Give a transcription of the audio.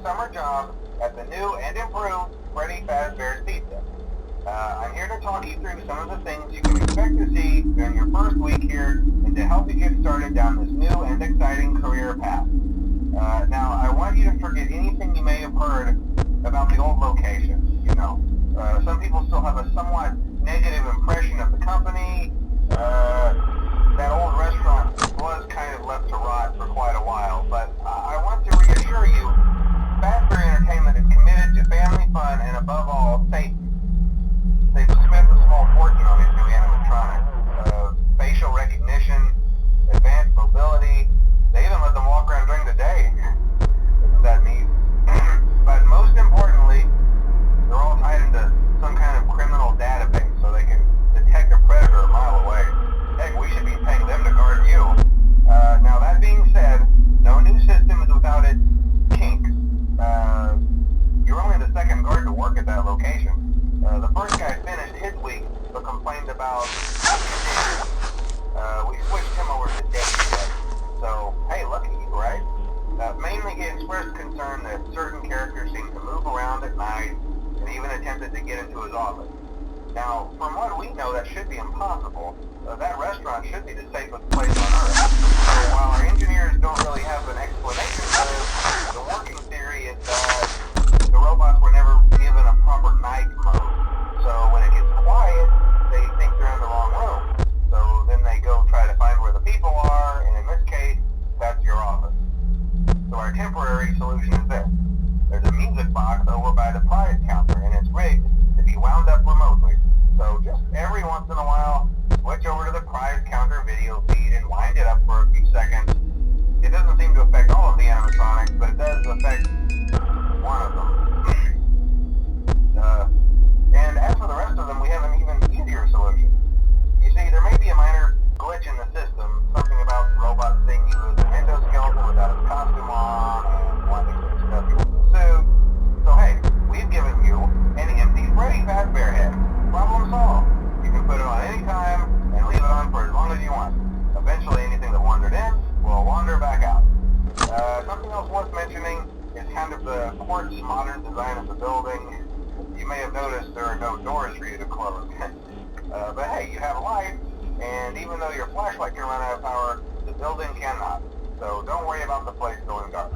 summer job at the new and improved Freddy Fazbear's Pizza. I'm here to talk you through some of the things you can expect to see during your first week here and to help you get started down this new and exciting career path. Now, I want you to forget anything you may have heard about the old location. You know, some people still have a somewhat negative impression of the company. That old restaurant was kind of left to rot for quite a while, but I want to reassure you, Fazbear Entertainment is committed to family fun and above all, safety. They've spent a small fortune on these new animatronics. Facial recognition, advanced mobility, they even let them walk around during the day. Isn't that neat? But most importantly, they're all tied into some kind of criminal database so they can detect a predator a mile away. Heck, we should be paying them to guard you. Now that being said, no new system is without its kinks. You're only the second guard to work at that location. The first guy finished his week, but complained about conditions. We switched him over to day shift. So, hey, lucky you, right? Mainly he expressed concern that certain characters seem to move around at night and even attempted to get into his office. Now, from what we know, that should be impossible. That restaurant should be the safest place on Earth. So while our engineers don't really have an explanation for this, the working theory is that the robots were never given a proper night mode. So when it gets quiet, they think they're in the wrong room. So then they go try to find where the people are, and in this case, that's your office. So our temporary solution is this. There's a music box over by the prize counter, and it's rigged to be wound up remotely. So just every once in a while, switch over to the prize counter video feed and wind it up for a few seconds. It doesn't seem to affect all of the animatronics, but it does affect one of them. And as for the rest of them, we have an even easier solution. You see, there may be a minor glitch in the system, something about the robot seeing you as an endoskeleton without its costume on, and wanting to stuff you with a suit. So hey, we've given you an empty Freddy Fazbear head. Problem solved. You can put it on any time and leave it on for as long as you want. Eventually anything that wandered in will wander back out. Something else worth mentioning is kind of the quartz modern design of the building. You may have noticed there are no doors for you to close. But hey, you have light, and even though your flashlight can run out of power, the building cannot. So don't worry about the place going dark.